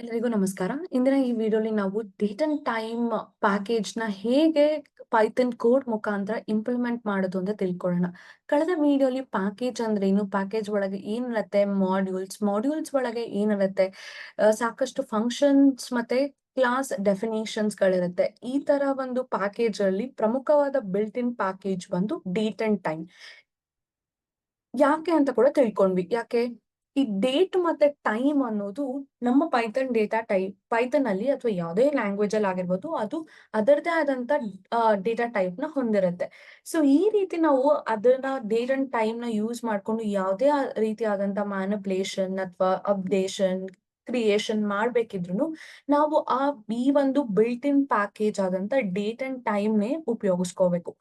ಎಲ್ಲರಿಗೂ ನಮಸ್ಕಾರ. ಇಂದಿನ ಈ ವಿಡಿಯೋಲಿ ನಾವು ಡೇಟ್ ಅಂಡ್ ಟೈಮ್ ಪ್ಯಾಕೇಜ್‌ನ ಹೇಗೆ ಪೈಥಾನ್ ಕೋಡ್ ಮುಖಾಂತರ ಇಂಪ್ಲಿಮೆಂಟ್ ಮಾಡೋದು ಅಂತ ತಿಳ್ಕೊಳ್ಳೋಣ. ಕಳೆದ ವಿಡಿಯೋಲಿ ಪ್ಯಾಕೇಜ್ ಅಂದ್ರೇನು? ಪ್ಯಾಕೇಜ್ ಒಳಗೆ ಏನಿರತ್ತೆ? ಮಾಡ್ಯೂಲ್ಸ್ ಒಳಗೆ ಏನಿರತ್ತೆ? ಸಾಕಷ್ಟು ಫಂಕ್ಷನ್ಸ್ ಮತ್ತೆ ಕ್ಲಾಸ್ ಡೆಫಿನಿಷನ್ಸ್‌ಗಳಿರುತ್ತೆ. ಈ ತರ ಒಂದು ಪ್ಯಾಕೇಜಲ್ಲಿ ಪ್ರಮುಖವಾದ ಬಿಲ್ಟ್ ಇನ್ ಪ್ಯಾಕೇಜ್ ಬಂದು ಡೇಟ್ ಅಂಡ್ ಟೈಮ್. ಯಾಕೆ ಅಂತ ಕೂಡ ತಿಳ್ಕೊಂಡ್ವಿ. ಯಾಕೆ? ಈ ಡೇಟ್ ಮತ್ತೆ ಟೈಮ್ ಅನ್ನೋದು ನಮ್ಮ ಪೈಥಾನ್ ಅಲ್ಲಿ ಅಥವಾ ಯಾವುದೇ ಲ್ಯಾಂಗ್ವೇಜ್ ಅಲ್ಲಿ ಆಗಿರ್ಬೋದು, ಅದು ಅದರದೇ ಆದಂತ ಡೇಟಾ ಟೈಪ್ ನ ಹೊಂದಿರುತ್ತೆ. ಸೊ ಈ ರೀತಿ ನಾವು ಅದನ್ನ ಡೇಟ್ ಅಂಡ್ ಟೈಮ್ ನ ಯೂಸ್ ಮಾಡ್ಕೊಂಡು ಯಾವುದೇ ರೀತಿಯಾದಂತ ಮ್ಯಾನಿಪ್ಯುಲೇಷನ್ ಅಥವಾ ಅಪ್ಡೇಷನ್ ಕ್ರಿಯೇಷನ್ ಮಾಡ್ಬೇಕಿದ್ರು ನಾವು ಈ ಒಂದು ಬಿಲ್ಟ್ ಇನ್ ಪ್ಯಾಕೇಜ್ ಆದಂತ ಡೇಟ್ ಅಂಡ್ ಟೈಮ್ ನೇ ಉಪಯೋಗಿಸ್ಕೋಬೇಕು.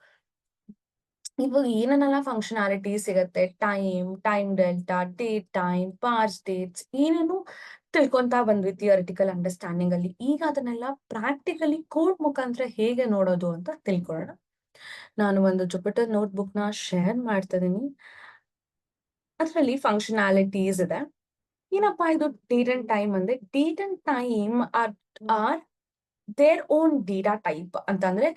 ಇವಾಗ ಏನನ್ನೆಲ್ಲ ಫಂಕ್ಷನಾಲಿಟಿ ಸಿಗತ್ತೆ, time delta, date time, parse dates ಏನೇನು ತಿಳ್ಕೊಂತಾ ಬಂದ್ವಿ ಥಿಯರಿಟಿಕಲ್ ಅಂಡರ್‌ಸ್ಟ್ಯಾಂಡಿಂಗ್ ಅಲ್ಲಿ. ಈಗ ಅದನ್ನೆಲ್ಲ ಪ್ರಾಕ್ಟಿಕಲಿ ಕೋಡ್ ಮುಖಾಂತರ ಹೇಗೆ ನೋಡೋದು ಅಂತ ತಿಳ್ಕೊಳ್ಳೋಣ. ನಾನು ಒಂದು ಜುಪಿಟರ್ ನೋಟ್‌ಬುಕ್‌ನ ಶೇರ್ ಮಾಡ್ತಾ ಇದೀನಿ. ಅದ್ರಲ್ಲಿ ಫಂಕ್ಷನಾಲಿಟೀಸ್ ಇದೆ. ಏನಪ್ಪಾ ಇದು ಡೇಟ್ ಅಂಡ್ ಟೈಮ್ ಅಂದ್ರೆ, date and time are their own data type ಅಂತಂದ್ರೆ,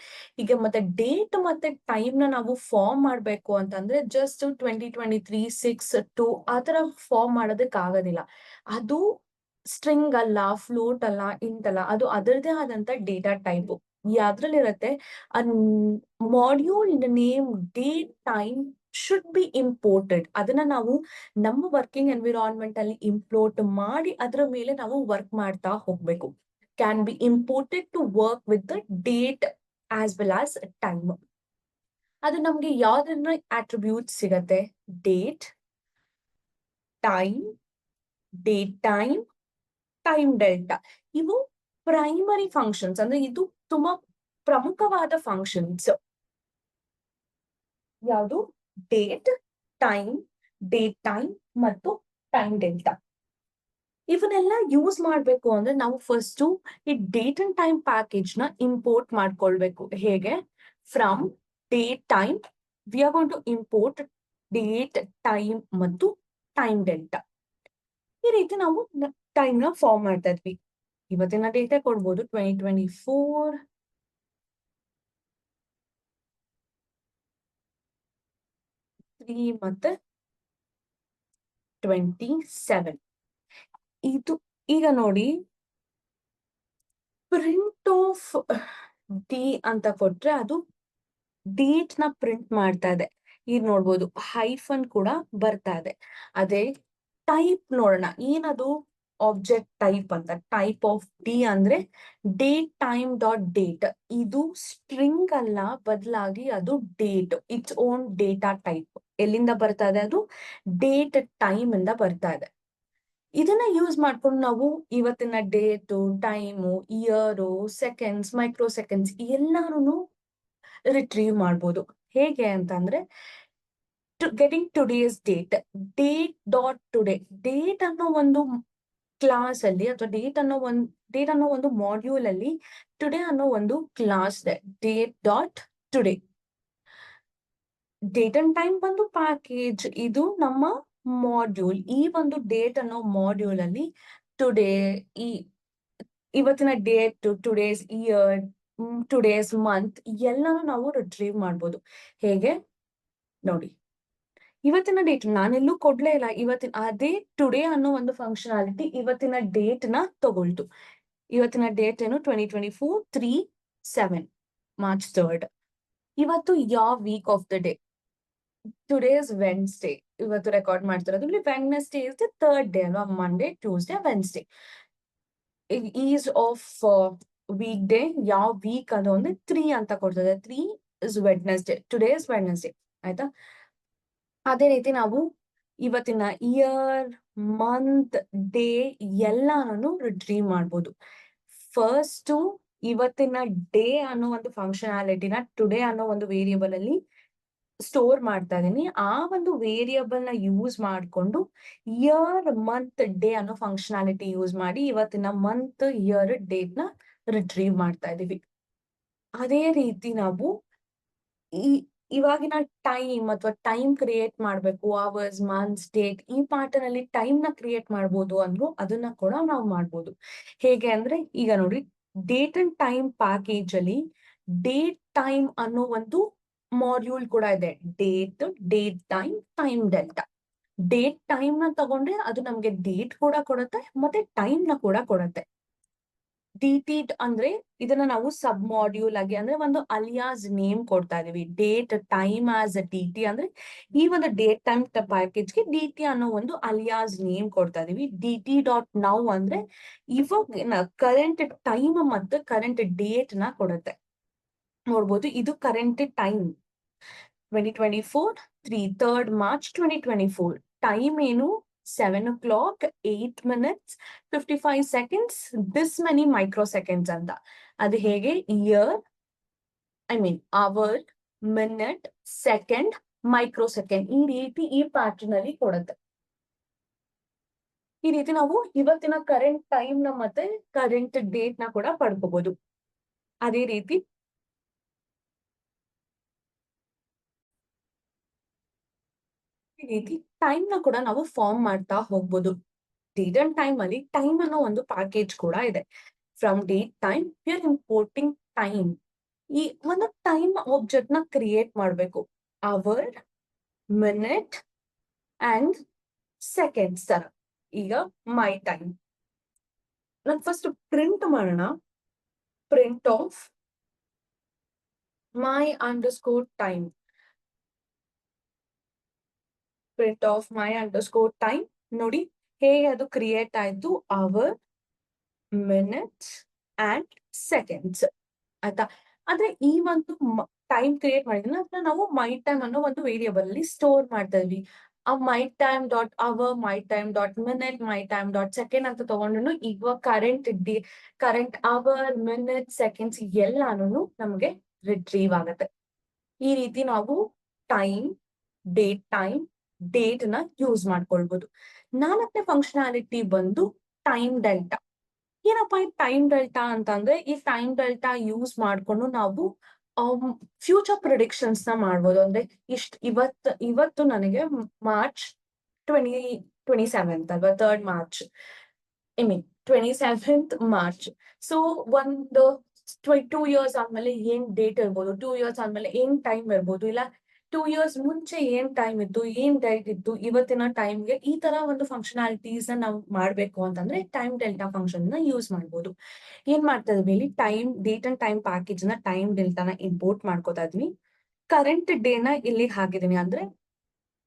ಈಗ ಮತ್ತೆ ಡೇಟ್ ಮತ್ತೆ ಟೈಮ್ ನ ನಾವು ಫಾರ್ಮ್ ಮಾಡ್ಬೇಕು ಅಂತಂದ್ರೆ ಜಸ್ಟ್ 2023 6 2 ಆತರ ಫಾರ್ಮ್ ಮಾಡೋದಕ್ಕೆ ಆಗೋದಿಲ್ಲ. ಅದು ಸ್ಟ್ರಿಂಗ್ ಅಲ್ಲ, ಫ್ಲೋಟ್ ಅಲ್ಲ, ಇಂಟ್ ಅಲ್ಲ, ಅದು ಅದರದೇ ಆದಂತ ಡೇಟಾ ಟೈಪ್. ಯಾವ್ದ್ರಲ್ಲಿರತ್ತೆ, ಆ module name date time should be imported. ಅದನ್ನ ನಾವು ನಮ್ಮ ವರ್ಕಿಂಗ್ ಎನ್ವಿರಾನ್ಮೆಂಟ್ ಅಲ್ಲಿ ಇಂಪೋರ್ಟ್ ಮಾಡಿ ಅದರ ಮೇಲೆ ನಾವು ವರ್ಕ್ ಮಾಡ್ತಾ ಹೋಗ್ಬೇಕು. Can be imported to work with the date as well as time. ಅದು ನಮ್ಗೆ ಯಾವ್ದನ್ನ attribute ಸಿಗತ್ತೆ? Date, time, date time, time delta. ಇವು ಪ್ರೈಮರಿ ಫಂಕ್ಷನ್ಸ್, ಅಂದ್ರೆ ಇದು ತುಂಬಾ ಪ್ರಮುಖವಾದ ಫಂಕ್ಷನ್ಸ್. ಯಾವುದು? ಡೇಟ್, ಟೈಮ್, ಡೇಟ್ ಟೈಮ್ ಮತ್ತು ಟೈಮ್ ಡೆಲ್ಟಾ. ಇವನ್ನೆಲ್ಲ ಯೂಸ್ ಮಾಡ್ಬೇಕು ಅಂದ್ರೆ ನಾವು ಫಸ್ಟ್ ಈ ಡೇಟ್ ಅಂಡ್ ಟೈಮ್ ಪ್ಯಾಕೇಜ್ ನ ಇಂಪೋರ್ಟ್ ಮಾಡ್ಕೊಳ್ಬೇಕು. ಹೇಗೆ? From date time we are going to import date time ಮತ್ತು ಟೈಮ್ ಡೆಲ್ಟಾ. ಈ ರೀತಿ ನಾವು ಟೈಮ್ ನ ಫಾರ್ಮ್ ಮಾಡ್ತಾ ಇದ್ವಿ. ಇವತ್ತಿನ ಡೇಟೆ ಕೊಡ್ಬೋದು 2024 3 ಮತ್ತೆ 27. ಇದು ಈಗ ನೋಡಿ, ಪ್ರಿಂಟ್ ಆಫ್ ಡಿ ಅಂತ ಕೊಟ್ರೆ ಅದು ಡೇಟ್ ನ ಪ್ರಿಂಟ್ ಮಾಡ್ತಾ ಇದೆ. ಈಗ ನೋಡ್ಬೋದು ಹೈಫನ್ ಕೂಡ ಬರ್ತಾ ಇದೆ. ಅದೇ ಟೈಪ್ ನೋಡೋಣ, ಏನದು? ಆಬ್ಜೆಕ್ಟ್ ಟೈಪ್ ಅಂತ. ಟೈಪ್ ಆಫ್ ಡಿ ಅಂದ್ರೆ ಡೇಟ್ ಟೈಮ್ ಡಾಟ್ ಡೇಟ್. ಇದು ಸ್ಟ್ರಿಂಗ್ ಅಲ್ಲ, ಬದಲಾಗಿ ಅದು date, its own data type. ಎಲ್ಲಿಂದ ಬರ್ತಾ ಇದೆ? ಅದು ಡೇಟ್ ಟೈಮ್ ಇಂದ ಬರ್ತಾ ಇದೆ. ಇದನ್ನ ಯೂಸ್ ಮಾಡ್ಕೊಂಡು ನಾವು ಇವತ್ತಿನ date, time, year, seconds, micro seconds ಎಲ್ಲಾನು ರಿಟ್ರೀವ್ ಮಾಡ್ಬೋದು. ಹೇಗೆ ಅಂತಂದ್ರೆ, getting today's date, date dot today. Date ಅನ್ನೋ ಒಂದು ಕ್ಲಾಸ್ ಅಲ್ಲಿ ಅಥವಾ ಡೇಟ್ ಅನ್ನೋ ಒಂದು ಮಾಡ್ಯೂಲ್ ಅಲ್ಲಿ ಟುಡೇ ಅನ್ನೋ ಒಂದು ಕ್ಲಾಸ್ ಇದೆ. Date dot today. Date and time ಬಂದು ಪ್ಯಾಕೇಜ್, ಇದು ನಮ್ಮ ಮಾಡ್ಯೂಲ್. ಈ ಒಂದು ಡೇಟ್ ಅನ್ನೋ ಮಾಡ್ಯೂಲ್ ಅಲ್ಲಿ ಟುಡೇ, ಈ ಇವತ್ತಿನ date, today's year, today's month ಎಲ್ಲಾನು ನಾವು ರಿಟ್ರೀವ್ ಮಾಡ್ಬೋದು. ಹೇಗೆ ನೋಡಿ, ಇವತ್ತಿನ ಡೇಟ್ ನಾನೆಲ್ಲೂ ಕೊಡ್ಲೇ ಇಲ್ಲ. ಅದೇ ಟುಡೇ ಅನ್ನೋ ಒಂದು ಫಂಕ್ಷನಾಲಿಟಿ ಇವತ್ತಿನ ಡೇಟ್ ನ ತಗೊಳ್ತು. ಇವತ್ತಿನ ಡೇಟ್ ಏನು? 2024 3/7 ಮಾರ್ಚ್ 3rd. ಇವತ್ತು ಯಾವ week of the day? Today is Wednesday. ಇವತ್ತು ರೆಕಾರ್ಡ್ ಮಾಡ್ತಿರೋದು Wednesday is the third day ಅಲ್ವಾ? Monday, Tuesday, Wednesday. Is of week day ಯಾವ ವೀಕ್ ಅದು ಅಂದ್ರೆ 3 ಅಂತ ಕೊಡ್ತದೆ. 3 is Wednesday. Today is Wednesday. ಆಯ್ತಾ? ಅದೇ ರೀತಿ ನಾವು ಇವತ್ತಿನ ಇಯರ್, ಮಂತ್, ಡೇ ಎಲ್ಲಾನು ರಿಟ್ರೀವ್ ಮಾಡ್ಬೋದು. ಫಸ್ಟ್ ಇವತ್ತಿನ ಡೇ ಅನ್ನೋ ಒಂದು ಫಂಕ್ಷನಾಲಿಟಿನ ಟುಡೇ ಅನ್ನೋ ಒಂದು ವೇರಿಯಬಲ್ ಅಲ್ಲಿ ಸ್ಟೋರ್ ಮಾಡ್ತಾ ಇದೀನಿ. ಆ ಒಂದು ವೇರಿಯಬಲ್ ನ ಯೂಸ್ ಮಾಡ್ಕೊಂಡು ಇಯರ್, ಮಂತ್, ಡೇ ಅನ್ನೋ ಫಂಕ್ಷನಾಲಿಟಿ ಯೂಸ್ ಮಾಡಿ ಇವತ್ತಿನ ಮಂತ್, ಇಯರ್, ಡೇಟ್ ನ ರಿಟ್ರೀವ್ ಮಾಡ್ತಾ ಇದೀವಿ. ಅದೇ ರೀತಿ ನಾವು ಈ ಇವಾಗಿನ ಟೈಮ್ ಅಥವಾ ಟೈಮ್ ಕ್ರಿಯೇಟ್ ಮಾಡ್ಬೇಕು, ಅವರ್ಸ್, ಮಂತ್ಸ್, ಡೇಟ್, ಈ ಪಾರ್ಟ್ ನಲ್ಲಿ ಟೈಮ್ ನ ಕ್ರಿಯೇಟ್ ಮಾಡ್ಬೋದು ಅಂದ್ರು ಅದನ್ನ ಕೂಡ ನಾವು ಮಾಡ್ಬೋದು. ಹೇಗೆ ಅಂದ್ರೆ ಈಗ ನೋಡಿ, ಡೇಟ್ ಅಂಡ್ ಟೈಮ್ ಪ್ಯಾಕೇಜ್ ಅಲ್ಲಿ ಡೇಟ್ ಟೈಮ್ ಅನ್ನೋ ಒಂದು ಮಾಡ್ಯೂಲ್ ಕೂಡ ಇದೆ. Date time, time delta. Date time ನ ತಗೊಂಡ್ರೆ ಅದು ನಮ್ಗೆ ಡೇಟ್ ಕೂಡ ಕೊಡುತ್ತೆ ಮತ್ತೆ ಟೈಮ್ ನ ಕೂಡ ಕೊಡುತ್ತೆ. ಡಿಟಿ ಅಂದ್ರೆ ಇದನ್ನ ನಾವು ಸಬ್ ಮಾಡ್ಯೂಲ್ ಆಗಿ, ಅಂದ್ರೆ ಒಂದು ಅಲಿಯಾಸ್ ನೇಮ್ ಕೊಡ್ತಾ ಇದೀವಿ. ಡೇಟ್ ಟೈಮ್ ಆಸ್ ಡಿಟಿ ಅಂದ್ರೆ ಈ ಒಂದು ಡೇಟ್ ಟೈಮ್ ಪ್ಯಾಕೇಜ್ಗೆ ಡಿಟಿ ಅನ್ನೋ ಒಂದು ಅಲಿಯಾಸ್ ನೇಮ್ ಕೊಡ್ತಾ ಇದೀವಿ. ಡಿಟಿ ಡಾಟ್ ನೌ ಅಂದ್ರೆ ಇವಾಗ ಕರೆಂಟ್ ಟೈಮ್ ಮತ್ತು ಕರೆಂಟ್ ಡೇಟ್ ನ ಕೊಡುತ್ತೆ. ನೋಡ್ಬೋದು, ಇದು current time 2024 3rd March 2024. Time ಏನು 7 o'clock 8 minutes 55 seconds this many microseconds ಅಂತ. ಅದು ಹೇಗೆ year, hour, minute, second, microsecond, ಈ ರೀತಿ ಈ ಪ್ಯಾಟರ್ನ್ ಅಲ್ಲಿ ಕೊಡುತ್ತೆ. ಈ ರೀತಿ ನಾವು ಇವತ್ತಿನ ಕರೆಂಟ್ ಟೈಮ್ ನ ಮತ್ತೆ ಕರೆಂಟ್ ಡೇಟ್ ನ ಕೂಡ ಪಡ್ಕೋಬಹುದು. ಅದೇ ರೀತಿ ಟೈಮ್ ನ ಕೂಡ ನಾವು ಫಾರ್ಮ್ ಮಾಡ್ತಾ ಹೋಗ್ಬೋದು. ಡೇಟ್ ಅಂಡ್ ಟೈಮ್ ಅಲ್ಲಿ ಟೈಮ್ ಅನ್ನೋ ಒಂದು ಪ್ಯಾಕೇಜ್ ಕೂಡ ಇದೆ. From date time we R importing time. ಈ ಒಂದು ಟೈಮ್ ಆಬ್ಜೆಕ್ಟ್ ನ ಕ್ರಿಯೇಟ್ ಮಾಡಬೇಕು. ಅವರ್, ಮಿನಿಟ್ ಅಂಡ್ ಸೆಕೆಂಡ್ಸ್ ತರ. ಈಗ ಮೈ ಟೈಮ್ ನಾನು ಫಸ್ಟ್ ಪ್ರಿಂಟ್ ಮಾಡೋಣ. Print of my underscore time. Print of my underscore time. ನೋಡಿ ಹೇಗೆ ಅದು ಕ್ರಿಯೇಟ್ ಆಯ್ತು. ಅವರ್, ಮಿನಿಟ್ಸ್ ಅಂಡ್ ಸೆಕೆಂಡ್ಸ್ ಆಯ್ತಾ. ಆದ್ರೆ ಈ ಒಂದು ಟೈಮ್ ಕ್ರಿಯೇಟ್ ಮಾಡಿದ್ರೆ ಅದನ್ನ ನಾವು ಮೈ ಟೈಮ್ ಅನ್ನೋ ಒಂದು ವೇರಿಯಬಲ್ ಅಲ್ಲಿ ಸ್ಟೋರ್ ಮಾಡ್ತಾ ಇದ್ವಿ. ಆ my time dot hour, my time dot minute, my time dot second ಅಂತ ತಗೊಂಡು ಈಗ ಕರೆಂಟ್ ಅವರ್, ಮಿನಿಟ್, ಸೆಕೆಂಡ್ಸ್ ಎಲ್ಲಾನು ನಮ್ಗೆ ರಿಟ್ರೀವ್ ಆಗುತ್ತೆ. ಈ ರೀತಿ ನಾವು ಟೈಮ್, ಡೇಟ್ ನ ಯೂಸ್ ಮಾಡ್ಕೊಳ್ಬಹುದು. 4ನೇ ಫಂಕ್ಷನಾಲಿಟಿ ಬಂದು ಟೈಮ್ ಡೆಲ್ಟಾ. ಏನಪ್ಪಾ ಈ ಟೈಮ್ ಡೆಲ್ಟಾ ಅಂತಂದ್ರೆ, ಈ ಟೈಮ್ ಡೆಲ್ಟಾ ಯೂಸ್ ಮಾಡ್ಕೊಂಡು ನಾವು ಫ್ಯೂಚರ್ ಪ್ರಿಡಿಕ್ಷನ್ಸ್ ನ ಮಾಡ್ಬೋದು. ಅಂದ್ರೆ ಇವತ್ತು ನನಗೆ ಮಾರ್ಚ್ 27th ಅಲ್ವಾ, 3rd March 27th March. So ಒಂದು 2 years ಆದ್ಮೇಲೆ ಏನ್ ಡೇಟ್ ಇರ್ಬೋದು, 2 years ಆದ್ಮೇಲೆ ಏನ್ ಟೈಮ್ ಇರ್ಬೋದು, ಇಲ್ಲ 2 years ಮುಂಚೆ ಏನ್ ಟೈಮ್ ಇತ್ತು, ಏನ್ ಡೇಟ್ ಇತ್ತು ಇವತ್ತಿನ ಟೈಮ್ಗೆ, ಈ ತರ ಒಂದು ಫಂಕ್ಷನಾಲಿಟೀಸ್ ನ ನಾವು ಮಾಡ್ಬೇಕು ಅಂತಂದ್ರೆ ಟೈಮ್ ಡೆಲ್ಟಾ ಫಂಕ್ಷನ್ ನ ಯೂಸ್ ಮಾಡ್ಬೋದು. ಏನ್ ಮಾಡ್ತಾ ಇದ್ವಿ ಇಲ್ಲಿ, ಡೇಟ್ ಅಂಡ್ ಟೈಮ್ ಪ್ಯಾಕೇಜ್ ನ ಟೈಮ್ ಡೆಲ್ಟಾನ ಇಂಪೋರ್ಟ್ ಮಾಡ್ಕೋತಾ ಇದ್ವಿ. ಕರೆಂಟ್ ಡೇ ನ ಇಲ್ಲಿ ಹಾಕಿದೀನಿ. ಅಂದ್ರೆ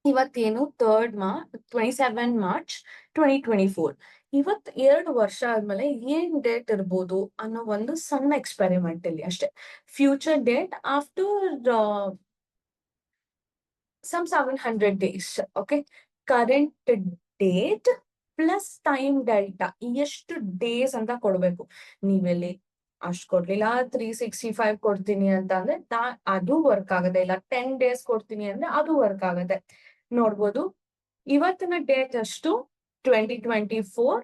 ಇವತ್ತೇನು 27 March 2024. ಇವತ್ 2 ವರ್ಷ ಆದ್ಮೇಲೆ ಏನ್ ಡೇಟ್ ಇರ್ಬೋದು ಅನ್ನೋ ಒಂದು ಸಣ್ಣ ಎಕ್ಸ್ಪೆರಿಮೆಂಟ್ ಇಲ್ಲಿ ಅಷ್ಟೇ. Future date after some 700 days. Okay, current date plus time delta ಎಷ್ಟು ಡೇಸ್ ಅಂತ ಕೊಡ್ಬೇಕು. ನೀವೆಲ್ಲಿ ಅಷ್ಟು ಕೊಡ್ಲಿಲ್ಲ 365 ಕೊಡ್ತೀನಿ ಅಂತ ಅಂದ್ರೆ ಅದು ವರ್ಕ್ ಆಗುತ್ತೆ. ಇಲ್ಲ 10 days ಕೊಡ್ತೀನಿ ಅಂದ್ರೆ ಅದು ವರ್ಕ್ ಆಗುತ್ತೆ. ನೋಡ್ಬೋದು, ಇವತ್ತಿನ ಡೇಟ್ ಅಷ್ಟು 2024.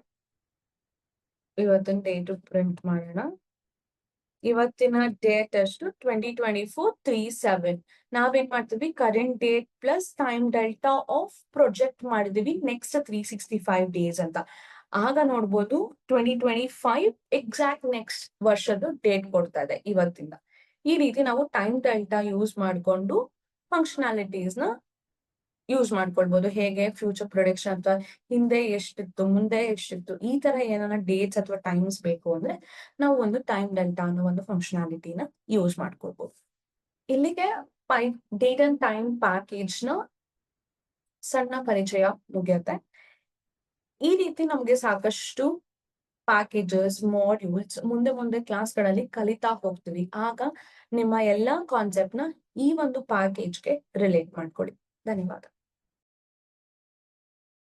ಇವತ್ತಿನ ಡೇಟ್ ಪ್ರಿಂಟ್ ಮಾಡೋಣ. ಇವತ್ತಿನ ಡೇಟ್ ಅಷ್ಟು 2024 3/7. ನಾವೇನ್ ಮಾಡ್ತೀವಿ, current date plus time delta of project ಮಾಡಿದೀವಿ ನೆಕ್ಸ್ಟ್ 365 days ಅಂತ. ಆಗ ನೋಡ್ಬೋದು 2025 ಎಕ್ಸಾಕ್ಟ್ ನೆಕ್ಸ್ಟ್ ವರ್ಷದ ಡೇಟ್ ಕೊಡ್ತಾ ಇದೆ ಇವತ್ತಿಂದ. ಈ ರೀತಿ ನಾವು ಟೈಮ್ ಡೆಲ್ಟಾ ಯೂಸ್ ಮಾಡ್ಕೊಂಡು ಫಂಕ್ಷನಾಲಿಟೀಸ್ ನ ಯೂಸ್ ಮಾಡ್ಕೊಳ್ಬಹುದು. ಹೇಗೆ ಫ್ಯೂಚರ್ ಪ್ರೊಡಿಕ್ಷನ್ ಅಥವಾ ಹಿಂದೆ ಎಷ್ಟಿತ್ತು, ಮುಂದೆ ಎಷ್ಟಿತ್ತು, ಈ ತರ ಏನಾರ ಡೇಟ್ಸ್ ಅಥವಾ ಟೈಮ್ಸ್ ಬೇಕು ಅಂದ್ರೆ ನಾವು ಒಂದು ಟೈಮ್ ಡೆಲ್ಟಾ ಅನ್ನೋ ಒಂದು ಫಂಕ್ಷನಾಲಿಟಿನ ಯೂಸ್ ಮಾಡ್ಕೊಳ್ಬಹುದು. ಇಲ್ಲಿಗೆ ಡೇಟ್ ಅಂಡ್ ಟೈಮ್ ಪ್ಯಾಕೇಜ್ ನ ಸಣ್ಣ ಪರಿಚಯ ಮುಗಿಯುತ್ತೆ. ಈ ರೀತಿ ನಮ್ಗೆ ಸಾಕಷ್ಟು ಪ್ಯಾಕೇಜಸ್, ಮಾಡ್ಯೂಲ್ಸ್ ಮುಂದೆ ಕ್ಲಾಸ್ಗಳಲ್ಲಿ ಕಲಿತಾ ಹೋಗ್ತೀವಿ. ಆಗ ನಿಮ್ಮ ಎಲ್ಲಾ ಕಾನ್ಸೆಪ್ಟ್ ನ ಈ ಒಂದು ಪ್ಯಾಕೇಜ್ಗೆ ರಿಲೇಟ್ ಮಾಡ್ಕೊಳ್ಳಿ. ಧನ್ಯವಾದ.